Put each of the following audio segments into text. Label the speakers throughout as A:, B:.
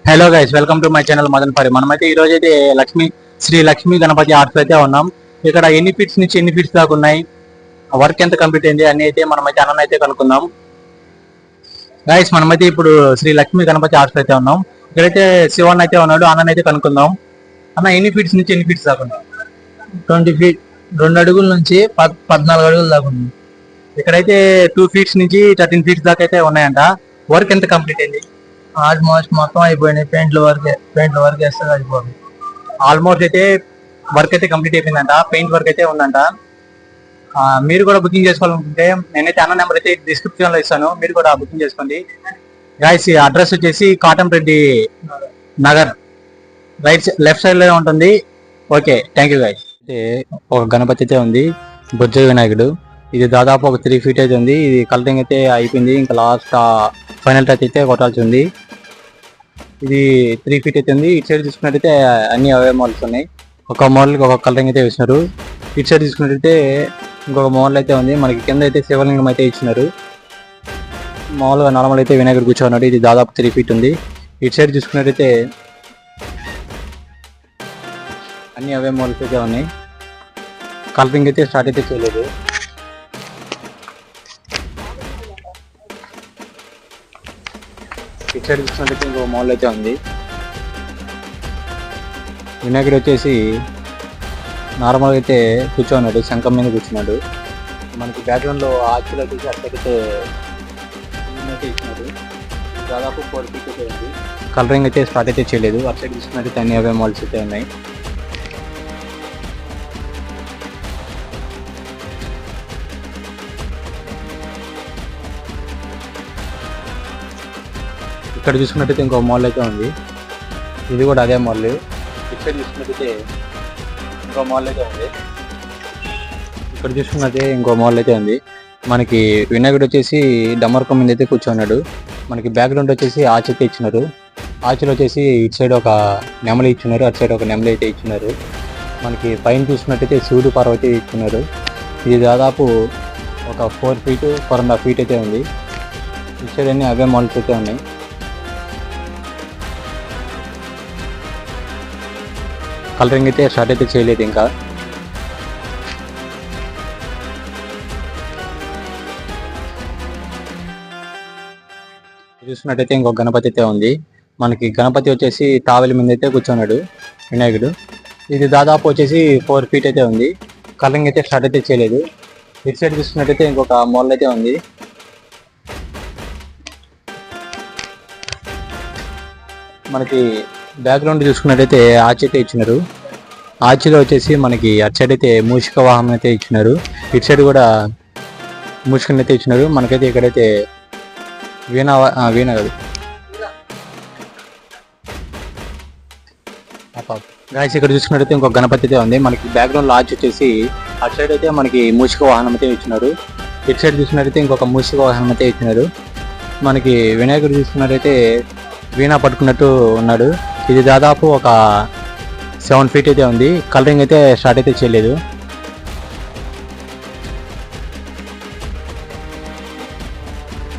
A: Hello guys, welcome to my channel Madan పరి. మనమైతే ఈ రోజు అయితే శ్రీ లక్ష్మీ గణపతి ఆర్ట్స్ అయితే ఉన్నాం. ఇక్కడ ఎన్ని ఫీట్స్ నుంచి ఎన్ని ఫీట్స్ దాకా ఉన్నాయి, వర్క్ ఎంత కంప్లీట్ అయింది అని అయితే మనమైతే అన్న అయితే కనుక్కుందాం. గైస్, మనమైతే ఇప్పుడు శ్రీ లక్ష్మీ గణపతి ఆర్ట్స్ అయితే ఉన్నాం. ఇక్కడైతే శివన్ అయితే ఉన్నాడు, అన్న అయితే కనుక్కుందాం. అన్న, ఎన్ని ఫీట్స్ నుంచి ఎన్ని ఫీట్స్ దాకా ఉన్నాయి?
B: 20 ఫీట్, 2 అడుగుల నుంచి 14 అడుగుల దాకా ఉంది.
A: ఇక్కడైతే 2 ఫీట్స్ నుంచి 13 ఫీట్స్ దాకా అయితే ఉన్నాయంట. వర్క్ ఎంత కంప్లీట్ అయింది?
B: ఆల్మోస్ట్ మొత్తం అయిపోయినాయి. పెయింట్ల వర్క్ వేస్తే అయిపోతుంది.
A: ఆల్మోస్ట్ అయితే వర్క్ అయితే కంప్లీట్ అయిపోయిందంట. పెయింట్ వర్క్ అయితే ఉందంట. మీరు కూడా బుకింగ్ చేసుకోవాలనుకుంటే నేనైతే అన్న నెంబర్ అయితే డిస్క్రిప్షన్ లో ఇస్తాను, మీరు కూడా బుకింగ్ చేసుకోండి. గైస్, అడ్రస్ వచ్చేసి కాటంరెడ్డి నగర్, లెఫ్ట్ సైడ్ లో ఉంటుంది. Okay, thank you guys. అయితే ఒక గణపతి అయితే ఉంది, బుజ్జ వినాయకుడు. ఇది దాదాపు ఒక 3 ఫీట్ అయితే ఉంది. ఇది కలరింగ్ అయితే అయిపోయింది, ఇంకా లాస్ట్ ఫైనల్ టచ్ అయితే కొట్టాల్సి ఉంది. ఇది 3 ఫీట్ అయితే ఉంది. ఇటు సైడ్ చూసుకున్నట్టయితే అన్ని అవే మోడల్స్ ఉన్నాయి. ఒక మోడల్కి ఒక కలరింగ్ అయితే వేసినారు. ఇటు సైడ్ చూసుకున్నట్టయితే ఇంకొక మోడల్ అయితే ఉంది. మనకి కింద అయితే శివలింగం అయితే ఇచ్చినారు. మామూలుగా నార్మల్ అయితే వినాయకుడు కూర్చోన్నాడు. ఇది దాదాపు 3 ఫీట్ ఉంది. ఇటు సైడ్ చూసుకున్నట్టయితే అన్ని అవే మోడల్స్ అయితే ఉన్నాయి. కలరింగ్ అయితే స్టార్ట్ అయితే చేయలేదు. ఇటు సైడ్ చూసుకున్నట్టయితే ఇంకో మోడల్ అయితే ఉంది. వినాయకుడు వచ్చేసి నార్మల్గా అయితే కూర్చోన్నాడు, శంఖం మీద కూర్చున్నాడు. మనకి బ్యాక్గ్రౌండ్లో ఆర్చిలో వచ్చేసి అక్కడైతే ఇచ్చినాడు. దాదాపు 4 ఫీట్ అయితే ఉంది. కలరింగ్ అయితే స్టార్ట్ అయితే చేయలేదు. అటు సైడ్ చూసుకున్నట్టయితే అన్ని అవే మోడల్స్ అయితే ఉన్నాయి. ఇక్కడ చూసుకున్నట్టయితే ఇంకో మోడల్ అయితే ఉంది. ఇది కూడా అదే మోడల్. ఇక్కడ చూసుకున్నట్టయితే ఇంకో మోడల్ అయితే ఉంది. ఇక్కడ చూసుకున్నట్టే ఇంకో మోడల్ అయితే ఉంది. మనకి వినాయకుడు వచ్చేసి డమర్కం మీద అయితే కూర్చున్నాడు. మనకి బ్యాక్గ్రౌండ్ వచ్చేసి ఆర్చ్ అయితే ఇచ్చినారు. ఆర్చ్లో వచ్చేసి ఇటు సైడ్ ఒక నెమలి ఇచ్చినారు, అటు సైడ్ ఒక నెమలి అయితే ఇచ్చినారు. మనకి పైన చూసుకున్నట్టయితే శివుడు పార్వతి ఇచ్చినారు. ఇది దాదాపు ఒక 4 ఫీట్ 4.5 ఫీట్ అయితే ఉంది. ఇటు సైడ్ అన్ని అవే మోడల్స్ అయితే ఉన్నాయి. కలరింగ్ అయితే స్టార్ట్ అయితే చేయలేదు ఇంకా. చూసినట్టయితే ఇంకొక గణపతి అయితే ఉంది. మనకి గణపతి వచ్చేసి తావెల మీద అయితే కూర్చున్నాడు వినాయకుడు. ఇది దాదాపు వచ్చేసి 4 ఫీట్ అయితే ఉంది. కలరింగ్ అయితే స్టార్ట్ అయితే చేయలేదు. ఇటు సైడ్ చూసుకున్నట్టయితే ఇంకొక మోడల్ అయితే ఉంది. మనకి బ్యాక్గ్రౌండ్ చూసుకున్నట్టయితే ఆర్చ్ అయితే ఇచ్చినారు. ఆర్చ్లో వచ్చేసి మనకి అటు సైడ్ అయితే మూషిక వాహనం అయితే ఇచ్చినారు. ఇటు సైడ్ కూడా మూషికని అయితే ఇచ్చినారు. మనకైతే ఇక్కడైతే వీణ కాదు గాయస్, ఇక్కడ చూసుకున్నట్టయితే ఇంకొక గణపతి అయితే ఉంది. మనకి బ్యాక్గ్రౌండ్ ఆర్చ్ వచ్చేసి అటు సైడ్ అయితే మనకి మూషిక వాహనం అయితే ఇచ్చినారు. ఇటు సైడ్ చూసుకున్నట్టయితే ఇంకొక మూషిక వాహనం అయితే ఇచ్చినారు. మనకి వినాయకుడు చూసుకున్నట్టయితే వీణ పట్టుకున్నట్టు ఉన్నాడు. ఇది దాదాపు ఒక 7 ఫీట్ అయితే ఉంది. కలరింగ్ అయితే స్టార్ట్ అయితే చేయలేదు.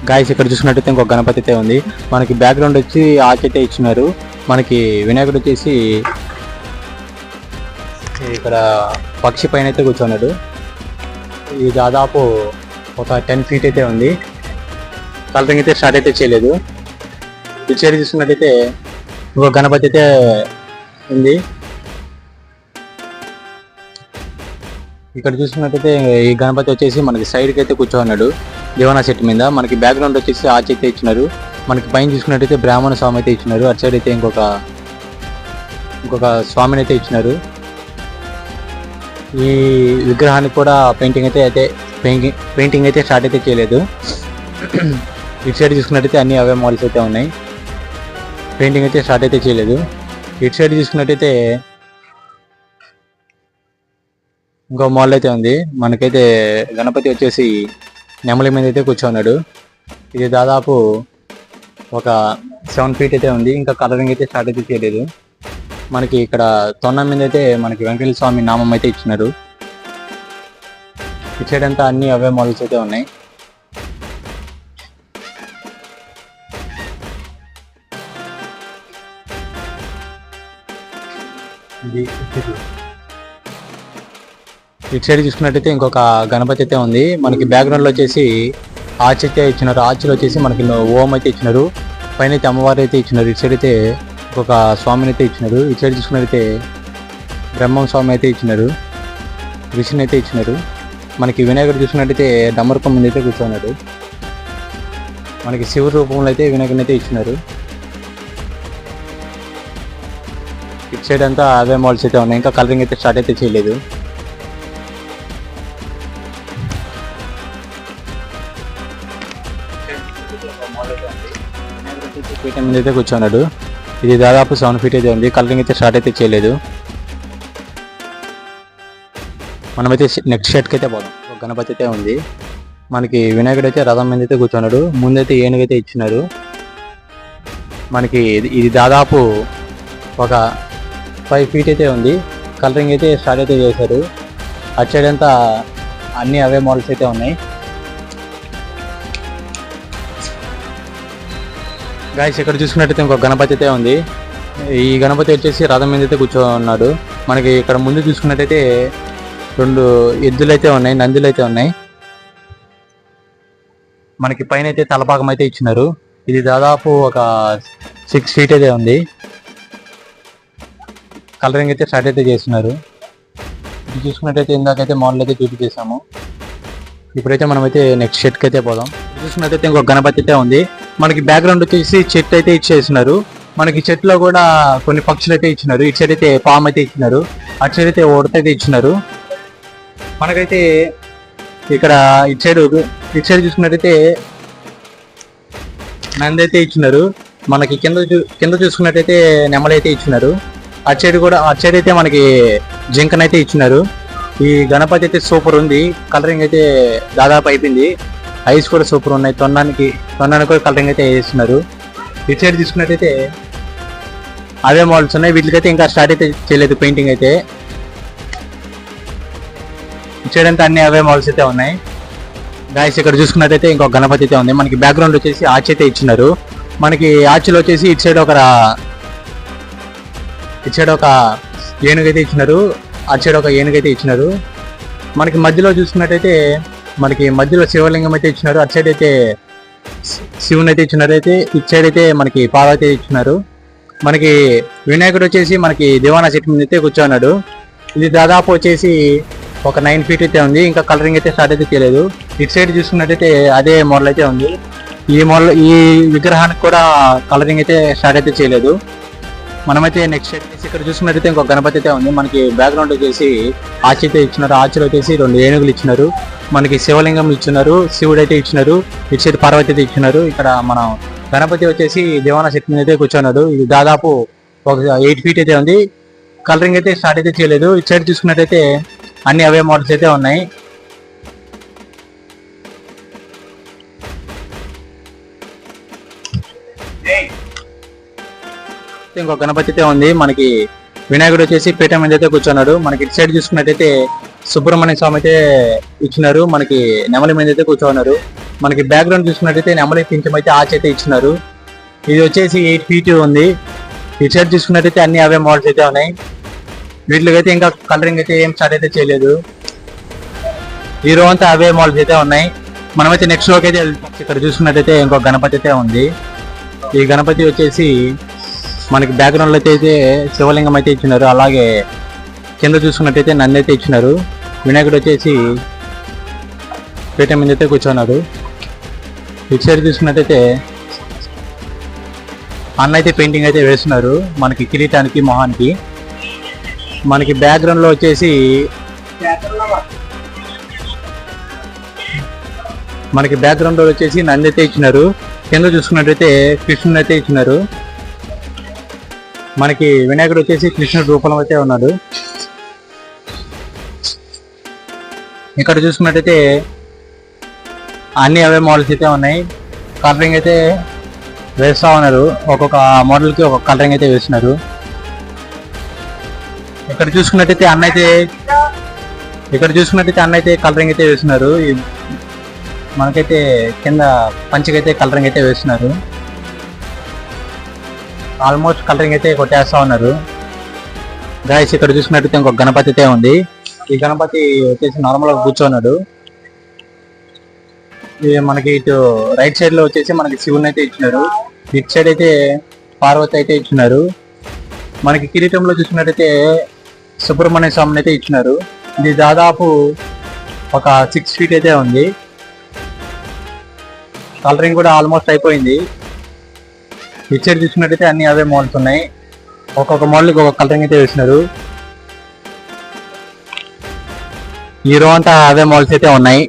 A: గాయస్, ఇక్కడ చూసుకున్నట్టయితే ఇంకొక గణపతి అయితే ఉంది. మనకి బ్యాక్గ్రౌండ్ వచ్చి ఆర్చ్ అయితే ఇచ్చినారు. మనకి వినాయకుడు వచ్చేసి ఇక్కడ పక్షి పైన అయితే కూర్చున్నాడు. ఇది దాదాపు ఒక 10 ఫీట్ అయితే ఉంది. కలరింగ్ అయితే స్టార్ట్ అయితే చేయలేదు. ఇటు సైడ్ చూసుకున్నట్టయితే ఇంకో గణపతి అయితే ఉంది. ఇక్కడ చూసుకున్నట్టయితే ఈ గణపతి వచ్చేసి మనకి సైడ్కి అయితే కూర్చోన్నాడు దేవనా సెట్ మీద. మనకి బ్యాక్గ్రౌండ్ వచ్చేసి ఆర్చ్ అయితే ఇచ్చినారు. మనకి పైన చూసుకున్నట్టయితే బ్రాహ్మణ స్వామి అయితే ఇచ్చినారు. అటు సైడ్ అయితే ఇంకొక స్వామిని అయితే ఇచ్చినారు. ఈ విగ్రహానికి కూడా పెయింటింగ్ అయితే స్టార్ట్ అయితే చేయలేదు. ఇటు సైడ్ చూసుకున్నట్టయితే అన్ని అవే మోడల్స్ అయితే ఉన్నాయి. పెయింటింగ్ అయితే స్టార్ట్ అయితే చేయలేదు. ఇటు సైడ్ చూసుకున్నట్టయితే ఇంకో మోడల్ అయితే ఉంది. మనకైతే గణపతి వచ్చేసి నెమలి మీద అయితే కూర్చోన్నాడు. ఇది దాదాపు ఒక 7 ఫీట్ అయితే ఉంది. ఇంకా కలరింగ్ అయితే స్టార్ట్ అయితే చేయలేదు. మనకి ఇక్కడ తొండం మీద అయితే మనకి వెంకటేశ్వర స్వామి నామం అయితే ఇచ్చినారు. ఇటు సైడ్ అంతా అన్ని అవే మోడల్స్ అయితే ఉన్నాయి. ఇది ఇటు సైడ్ చూసుకున్నట్టయితే ఇంకొక గణపతి అయితే ఉంది. మనకి బ్యాక్గ్రౌండ్ లో వచ్చేసి ఆర్చ్ అయితే ఇచ్చినారు. ఆర్చ్లో వచ్చేసి మనకి ఓం అయితే ఇచ్చినారు. పైన అయితే అమ్మవారు అయితే ఇచ్చినారు. ఇటు సైడ్ అయితే ఇంకొక స్వామిని అయితే ఇచ్చినారు. ఇటు సైడ్ చూసుకున్నట్టయితే బ్రహ్మం స్వామి అయితే ఇచ్చినారు. ఋషిని అయితే ఇచ్చినారు. మనకి వినాయకుడు చూసుకున్నట్టయితే డమరుకం ముందు అయితే కూర్చున్నాడు. మనకి శివ రూపంలో అయితే వినాయకుడిని అయితే ఇచ్చినారు. ఇటు సైడ్ అంతా అవే మాల్స్ అయితే ఉన్నాయి. ఇంకా కలరింగ్ అయితే స్టార్ట్ అయితే చేయలేదు. ఫీట్ మీద అయితే కూర్చున్నాడు. ఇది దాదాపు 7 feet అయితే ఉంది. కలరింగ్ అయితే స్టార్ట్ అయితే చేయలేదు. మనమైతే నెక్స్ట్ షెట్కి అయితే పోదాం. ఒక గణపతి అయితే ఉంది. మనకి వినాయకుడు అయితే రథం మీద అయితే కూర్చున్నాడు. ముందైతే ఏనుగైతే ఇచ్చినారు. మనకి ఇది దాదాపు ఒక 5 feet అయితే ఉంది. కలరింగ్ అయితే స్టార్ట్ అయితే చేశారు. అటు సైడ్ అంతా అన్ని అవే మోడల్స్ అయితే ఉన్నాయి. గాయస్ ఇక్కడ చూసుకున్నట్టయితే ఇంకొక గణపతి అయితే ఉంది. ఈ గణపతి వచ్చేసి రథం మీద అయితే కూర్చోన్నాడు. మనకి ఇక్కడ ముందు చూసుకున్నట్టయితే 2 ఎద్దులు అయితే ఉన్నాయి, నందులు అయితే ఉన్నాయి. మనకి పైన అయితే తలపాకం అయితే ఇచ్చినారు. ఇది దాదాపు ఒక 6 feet అయితే ఉంది. కలరింగ్ అయితే స్టార్ట్ అయితే చేస్తున్నారు. ఇది చూసుకున్నట్టయితే ఇందాకైతే మోడల్ అయితే చూపించేసాము. ఇప్పుడైతే మనమైతే నెక్స్ట్ షెట్కి అయితే పోదాం. చూసుకున్నట్టయితే ఇంకొక గణపతి అయితే ఉంది. మనకి బ్యాక్గ్రౌండ్ వచ్చేసి చెట్టు అయితే ఇచ్చేసినారు. మనకి చెట్టులో కూడా కొన్ని పక్షులు అయితే ఇచ్చినారు. ఇటు సైడ్ అయితే పాము అయితే ఇచ్చినారు. అటు సైడ్ అయితే ఉడత అయితే ఇచ్చినారు. మనకైతే ఇక్కడ ఇటు సైడ్ చూసుకున్నట్టయితే నంది అయితే ఇచ్చినారు. మనకి కింద చూసుకున్నట్టయితే నెమలైతే ఇచ్చినారు. అటు సైడ్ అయితే మనకి జింకనైతే ఇచ్చినారు. ఈ గణపతి అయితే సూపర్ ఉంది. కలరింగ్ అయితే దాదాపు అయిపోయింది. ఐస్ కూడా సూపర్ ఉన్నాయి. తొండానికి కూడా కలరింగ్ అయితే వేస్తున్నారు. ఇటు సైడ్ తీసుకున్నట్టయితే అవే మోడల్స్ ఉన్నాయి. వీటికైతే ఇంకా స్టార్ట్ అయితే చేయలేదు పెయింటింగ్ అయితే. ఇటు సైడ్ అంతా అన్ని అవే మోడల్స్ అయితే ఉన్నాయి. గాయస్ ఇక్కడ చూసుకున్నట్టయితే ఇంకొక గణపతి అయితే ఉంది. మనకి బ్యాక్గ్రౌండ్ వచ్చేసి ఆర్చ్ అయితే ఇచ్చినారు. మనకి ఆర్చ్లో వచ్చేసి ఇటు సైడ్ ఒక ఏనుగైతే ఇచ్చినారు. అటు సైడ్ ఒక ఏనుగైతే ఇచ్చినారు. మనకి మధ్యలో చూసుకున్నట్టయితే మనకి మధ్యలో శివలింగం అయితే ఇచ్చినారు. అటు సైడ్ అయితే శివుని అయితే ఇచ్చినారు. అయితే ఇటు సైడ్ అయితే మనకి పార్వతి ఇచ్చినారు. మనకి వినాయకుడు వచ్చేసి మనకి దివానా చెట్టు మీద అయితే కూర్చున్నాడు. ఇది దాదాపు వచ్చేసి ఒక 9 feet అయితే ఉంది. ఇంకా కలరింగ్ అయితే స్టార్ట్ అయితే చేయలేదు. ఇటు సైడ్ చూసుకున్నట్టయితే అదే మోడల్ అయితే ఉంది. ఈ విగ్రహానికి కూడా కలరింగ్ అయితే స్టార్ట్ అయితే చేయలేదు. మనమైతే నెక్స్ట్ ఇక్కడ చూసుకున్నట్టయితే ఇంకొక గణపతి అయితే ఉంది. మనకి బ్యాక్గ్రౌండ్ వచ్చేసి ఆర్చ్ అయితే ఇచ్చినారు. ఆర్చ్లో వచ్చేసి 2 ఏనుగులు ఇచ్చినారు. మనకి శివలింగం ఇచ్చినారు. శివుడు అయితే ఇచ్చినారు. ఇటు సైడ్ పార్వతి అయితే ఇచ్చినారు. ఇక్కడ మనం గణపతి వచ్చేసి దివానా శక్తి మీద అయితే కూర్చున్నాడు. ఇది దాదాపు ఒక 8 feet అయితే ఉంది. కలరింగ్ అయితే స్టార్ట్ అయితే చేయలేదు. ఇటు సైడ్ చూసుకున్నట్టయితే అన్ని అవే మోడల్స్ అయితే ఉన్నాయి. ఇంకొక గణపతి అయితే ఉంది. మనకి వినాయకుడు వచ్చేసి పీఠ మీద అయితే కూర్చున్నాడు. మనకి ఇటు సైడ్ చూసుకున్నట్టయితే సుబ్రహ్మణ్య స్వామి అయితే ఇచ్చినారు. మనకి నెమలి మీద అయితే కూర్చోన్నారు. మనకి బ్యాక్గ్రౌండ్ చూసుకున్నట్టయితే నెమలి పింఛం అయితే ఆర్చ్ అయితే ఇచ్చినారు. ఇది వచ్చేసి 8 feet ఉంది. ఇటు సైడ్ చూసుకున్నట్టయితే అన్ని అవే మోడల్స్ అయితే ఉన్నాయి. వీటికైతే ఇంకా కలరింగ్ అయితే ఏం స్టార్ట్ అయితే చేయలేదు. ఈ రో అంతా అవే మోడల్స్ అయితే ఉన్నాయి. మనమైతే నెక్స్ట్ లోకి అయితే ఇక్కడ చూసుకున్నట్టయితే ఇంకొక గణపతి అయితే ఉంది. ఈ గణపతి వచ్చేసి మనకి బ్యాక్గ్రౌండ్ లో అయితే శివలింగం అయితే ఇచ్చినారు. అలాగే కింద చూసుకున్నట్టయితే నంది అయితే ఇచ్చినారు. వినాయకుడు వచ్చేసి పీఠ మీద అయితే కూర్చున్నాడు. ఇటు సైడ్ చూసుకున్నట్టయితే అన్న అయితే పెయింటింగ్ అయితే వేస్తున్నారు. మనకి కిరీటానికి మొహానికి. మనకి బ్యాక్గ్రౌండ్ లో వచ్చేసి నంది అయితే ఇచ్చినారు. కింద చూసుకున్నట్టయితే కృష్ణుని అయితే ఇచ్చినారు. మనకి వినాయకుడు వచ్చేసి కృష్ణుడు రూపంలో అయితే ఉన్నాడు. ఇక్కడ చూసుకున్నట్టయితే అన్ని అవే మోడల్స్ అయితే ఉన్నాయి. కలరింగ్ అయితే వేస్తా ఉన్నారు. ఒక్కొక్క మోడల్ కి ఒక్కొక్క కలరింగ్ అయితే వేస్తున్నారు. ఇక్కడ చూసుకున్నట్టయితే అన్న అయితే కలరింగ్ అయితే వేస్తున్నారు. మనకైతే కింద పంచకైతే కలరింగ్ అయితే వేస్తున్నారు. ఆల్మోస్ట్ కలరింగ్ అయితే కొట్టేస్తా ఉన్నారు. గాయస్ ఇక్కడ చూసినట్టయితే ఇంకొక గణపతి అయితే ఉంది. ఈ గణపతి వచ్చేసి నార్మల్ గా కూర్చున్నాడు. ఇది మనకి ఇటు రైట్ సైడ్ లో వచ్చేసి మనకి శివుని అయితే ఇచ్చినారు. ఇటు సైడ్ అయితే పార్వతి అయితే ఇచ్చినారు. మనకి కిరీటంలో చూసినట్టయితే సుబ్రహ్మణ్య స్వామిని అయితే ఇచ్చినారు. ఇది దాదాపు ఒక 6 feet అయితే ఉంది. కలరింగ్ కూడా ఆల్మోస్ట్ అయిపోయింది. ఇటు సైడ్ చూసినట్టయితే అన్ని అవే మోడల్స్ ఉన్నాయి. ఒక్కొక్క మోడల్ ఒక్కొక్క కలరింగ్ అయితే వేసినారు. ఈ రో అంతా అవే మోడల్స్ అయితే ఉన్నాయి.